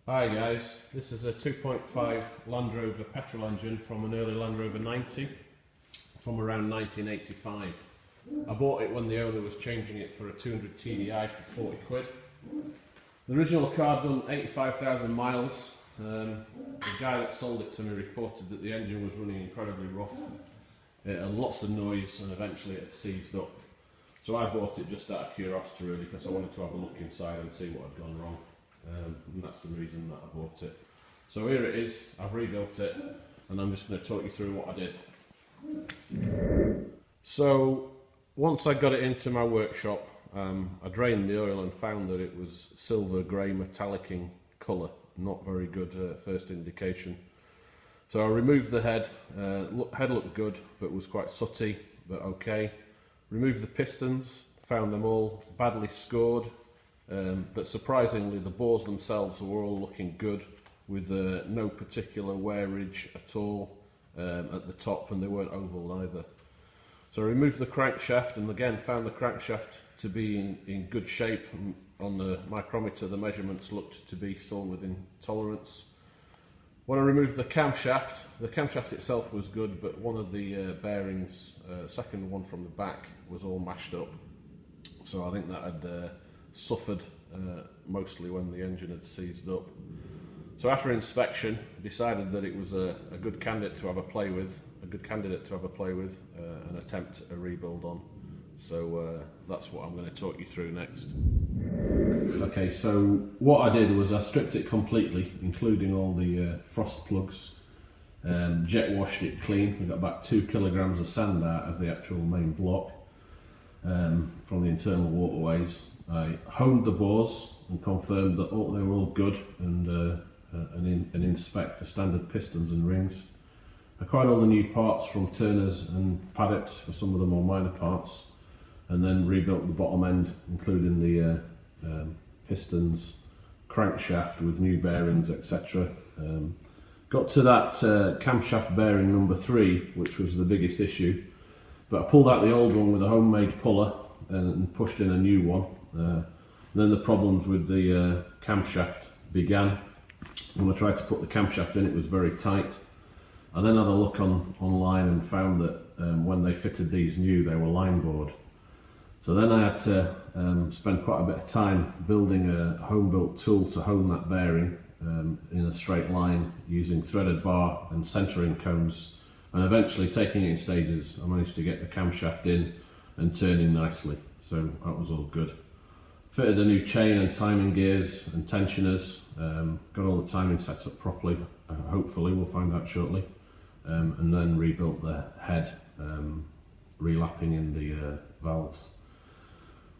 Hi guys, this is a 2.5 Land Rover petrol engine from an early Land Rover 90 from around 1985. I bought it when the owner was changing it for a 200 TDI for 40 quid. The original car done 85,000 miles. The guy that sold it to me reported that the engine was running incredibly rough. It had lots of noise and eventually it had seized up. So I bought it just out of curiosity really, because I wanted to have a look inside and see what had gone wrong. And that's the reason that I bought it. So here it is, I've rebuilt it and I'm just going to talk you through what I did. So once I got it into my workshop, I drained the oil and found that it was silver grey metallic in colour, not very good first indication. So I removed the head, head looked good but was quite sooty, but okay. Removed the pistons, found them all badly scored. But surprisingly the bores themselves were all looking good with no particular wearage at all at the top, and they weren't oval either. So I removed the crankshaft and again found the crankshaft to be in good shape. On the micrometer the measurements looked to be still within tolerance. When I removed the camshaft itself was good, but one of the bearings, second one from the back, was all mashed up. So I think that had suffered mostly when the engine had seized up. So after inspection, decided that it was a good candidate to have a play with, and attempt a rebuild on. So that's what I'm going to talk you through next. Okay, so what I did was I stripped it completely, including all the frost plugs, jet washed it clean. We got about 2 kilograms of sand out of the actual main block from the internal waterways. I honed the bores and confirmed that they were all good and inspect for standard pistons and rings. I acquired all the new parts from Turners and Paddocks for some of the more minor parts, and then rebuilt the bottom end, including the pistons, crankshaft with new bearings, etc. Got to that camshaft bearing number 3, which was the biggest issue, but I pulled out the old one with a homemade puller and pushed in a new one. Then the problems with the camshaft began. When I tried to put the camshaft in, it was very tight. I then had a look online and found that when they fitted these new, they were line bored. So then I had to spend quite a bit of time building a home-built tool to hone that bearing in a straight line using threaded bar and centering cones, and eventually taking it in stages. I managed to get the camshaft in and turning nicely, so that was all good. Fitted a new chain and timing gears and tensioners, got all the timing set up properly, hopefully, we'll find out shortly, and then rebuilt the head, relapping in the valves.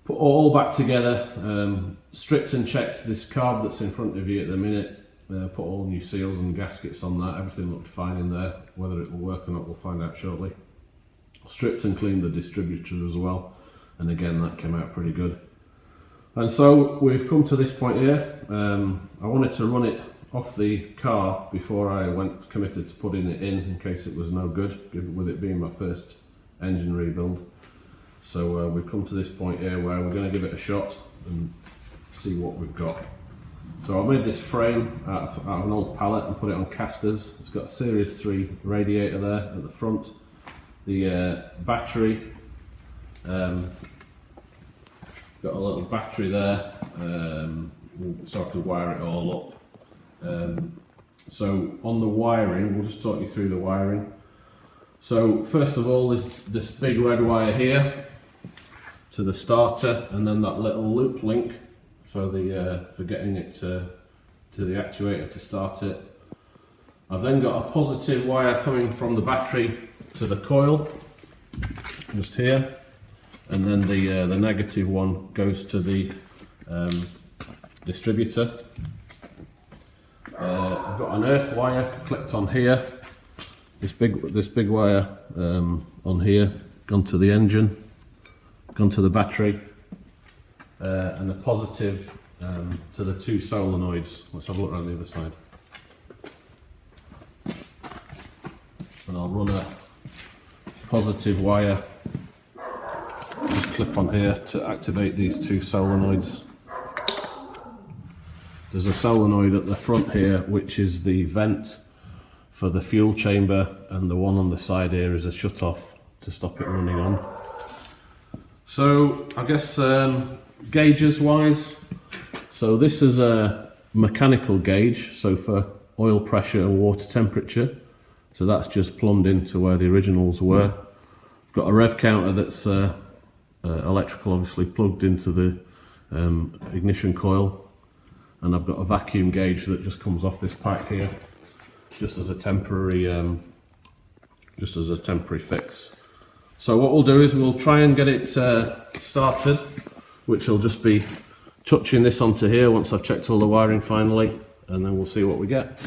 Put all back together, stripped and checked this carb that's in front of you at the minute, put all new seals and gaskets on that, everything looked fine in there. Whether it will work or not we'll find out shortly. Stripped and cleaned the distributor as well, and again that came out pretty good. And so we've come to this point here. I wanted to run it off the car before I committed to putting it in case it was no good, with it being my first engine rebuild. So we've come to this point here where we're going to give it a shot and see what we've got. So I made this frame out of an old pallet and put it on casters. It's got a Series 3 radiator there at the front. The battery, got a little battery there, so I could wire it all up. So on the wiring, we'll just talk you through the wiring. So first of all, this big red wire here to the starter, and then that little loop link for getting it to the actuator to start it. I've then got a positive wire coming from the battery to the coil, just here, and then the negative one goes to the distributor. I've got an earth wire clipped on here. This big wire on here, gone to the engine, gone to the battery, and the positive to the 2 solenoids. Let's have a look around the other side. And I'll run a positive wire, just clip on here to activate these 2 solenoids. There's a solenoid at the front here, which is the vent for the fuel chamber, and the one on the side here is a shut-off to stop it running on. So I guess gauges wise, so this is a mechanical gauge, so for oil pressure and water temperature. So that's just plumbed into where the originals were. Got a rev counter that's electrical, obviously plugged into the ignition coil, and I've got a vacuum gauge that just comes off this pipe here, just as a temporary fix. So what we'll do is we'll try and get it started, which will just be touching this onto here once I've checked all the wiring finally, and then we'll see what we get.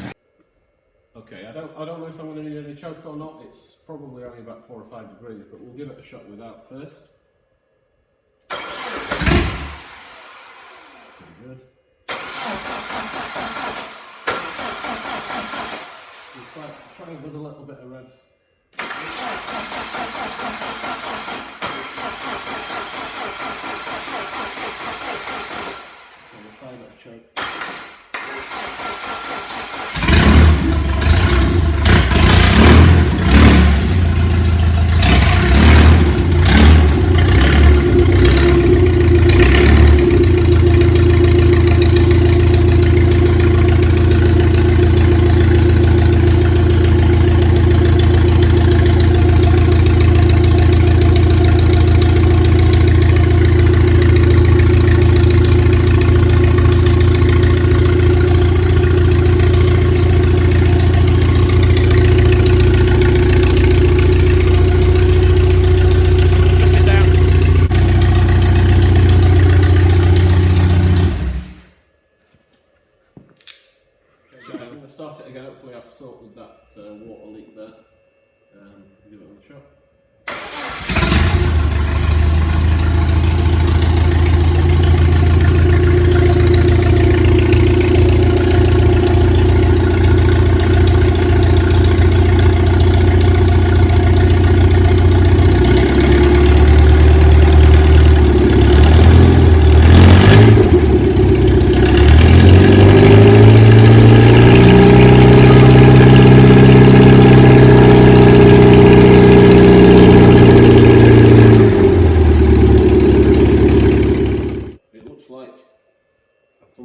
Okay, I don't know if I'm going to need any choke or not. It's probably only about 4 or 5 degrees, but we'll give it a shot without first. Pretty good. We'll try with a little bit of revs. So we'll try that choke. Start it again. Hopefully I've sorted that water leak there. Give it another shot.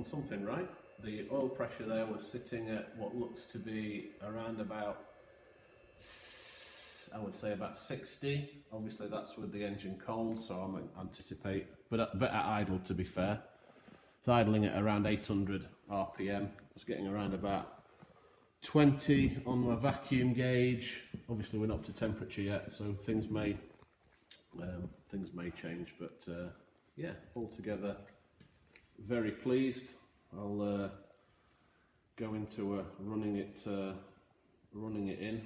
Something right. The oil pressure there was sitting at what looks to be around about, I would say about 60. Obviously that's with the engine cold, so I'm anticipate, but at idle, to be fair. It's idling at around 800 RPM. I was getting around about 20 on my vacuum gauge. Obviously we're not up to temperature yet, so things may change, but yeah, altogether very pleased. I'll go into running it in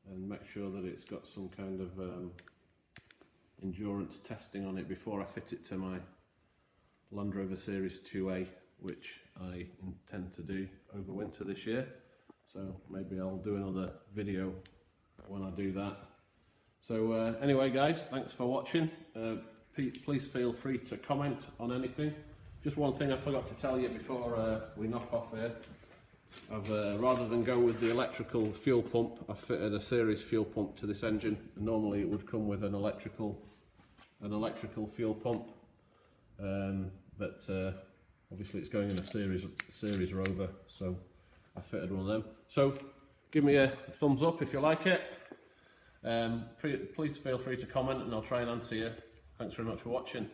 and make sure that it's got some kind of endurance testing on it before I fit it to my Land Rover Series 2A, which I intend to do over winter this year. So maybe I'll do another video when I do that. So anyway guys, thanks for watching. Please feel free to comment on anything. Just one thing I forgot to tell you before we knock off here. I've rather than go with the electrical fuel pump, I've fitted a series fuel pump to this engine. Normally it would come with an electrical fuel pump, but obviously it's going in a series Rover, so I fitted one of them. So give me a thumbs up if you like it. Please feel free to comment and I'll try and answer you. Thanks very much for watching.